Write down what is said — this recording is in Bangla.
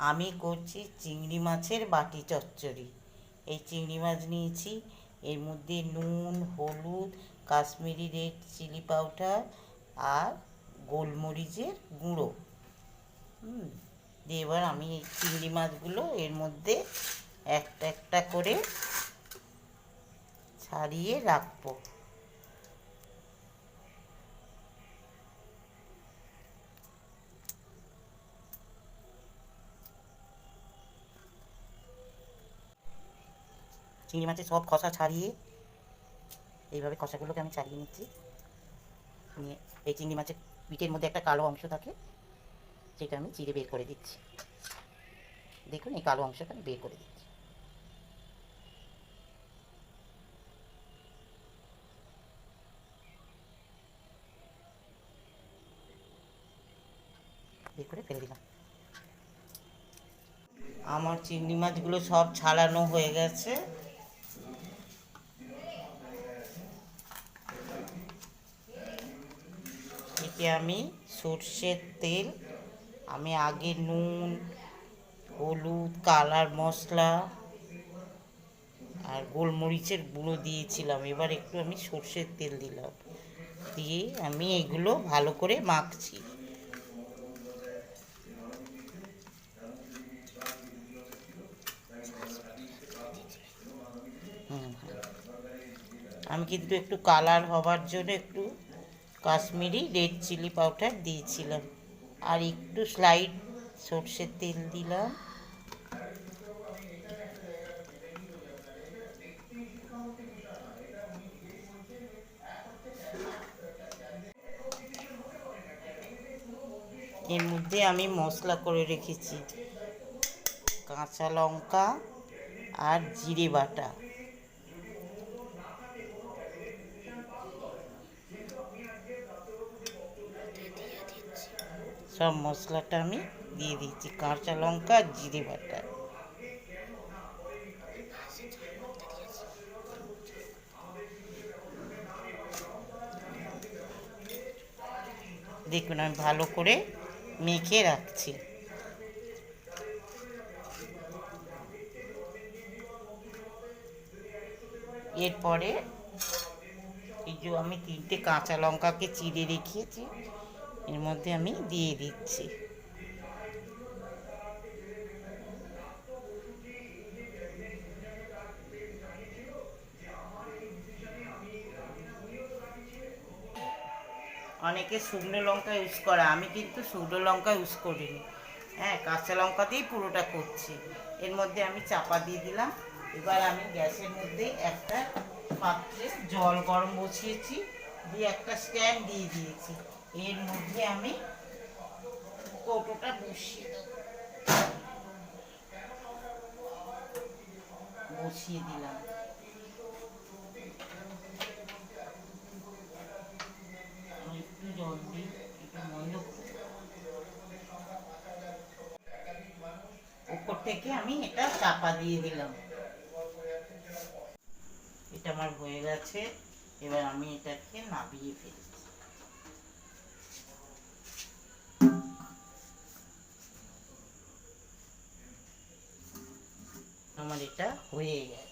আমি করছি চিংড়ি মাছের বাটি চচ্চড়ি। এই চিংড়ি মাছ নিয়েছি, এর মধ্যে নুন, হলুদ, কাশ্মীরি রেড চিলি পাউডার আর গোলমরিচের গুঁড়ো। দিয়ে এবার আমি এই চিংড়ি মাছগুলো এর মধ্যে একটা একটা করে ছাড়িয়ে রাখবো। চিংড়ি মাছের সব খোসা ছাড়িয়ে এইভাবে খোসাগুলোকে আমি ছাড়িয়ে নিচ্ছি। নিয়ে এই চিংড়ি মাছের পিঠের মধ্যে একটা কালো অংশ থাকে, সেটা আমি চিড়ে বের করে দিচ্ছি। দেখুন এই কালো অংশটা আমি বের করে দিচ্ছি। বের করে ফেলে দিলাম। আমার চিংড়ি মাছগুলো সব ছাড়ানো হয়ে গেছে। এতে আমি সর্ষের তেল, আমি আগে নুন, হলুদ, কালার মশলা আর গোলমরিচের গুঁড়ো দিয়েছিলাম। এবার একটু আমি সর্ষের তেল দিলাম, দিয়ে আমি এগুলো ভালো করে মাখছি। আমি কিন্তু একটু কালার হবার জন্য একটু কাশ্মীরি রেড চিলি পাউডার দিয়েছিলাম, আর একটু স্লাইড সর্ষের তেল দিলাম। এর মধ্যে আমি মশলা করে রেখেছি কাঁচা লঙ্কা আর জিরে বাটা। সব মশলাটা আমি দিয়ে দিচ্ছি, কাঁচা লঙ্কা আর জিরে বাটা। দেখুন আমি ভালো করে মেখে রাখছি। এরপরে এই যে আমি 3টে কাঁচা লঙ্কাকে চিড়ে রেখেছি, এর মধ্যে আমি দিয়ে দিচ্ছি। অনেকে শুকনো লঙ্কা ইউজ করে, আমি কিন্তু শুকনো লঙ্কা ইউজ করিনি। হ্যাঁ, কাঁচা লঙ্কা দিয়েই পুরোটা করছি। এর মধ্যে আমি চাপা দিয়ে দিলাম। এবার আমি গ্যাসের মধ্যে একটা পাত্রে জল গরম বসিয়েছি, দিয়ে একটা স্ট্যান্ড দিয়ে দিয়েছি। এর মধ্যে আমি কৌটোটা বসিয়ে দিলাম। একটু জল দিই, একটু মন্দ উপর থেকে আমি এটা চাপা দিয়ে দিলাম। এটা আমার হয়ে গেছে, এবার আমি এটাকে নামিয়ে ফেলি। আমার এটা হয়ে গেছে।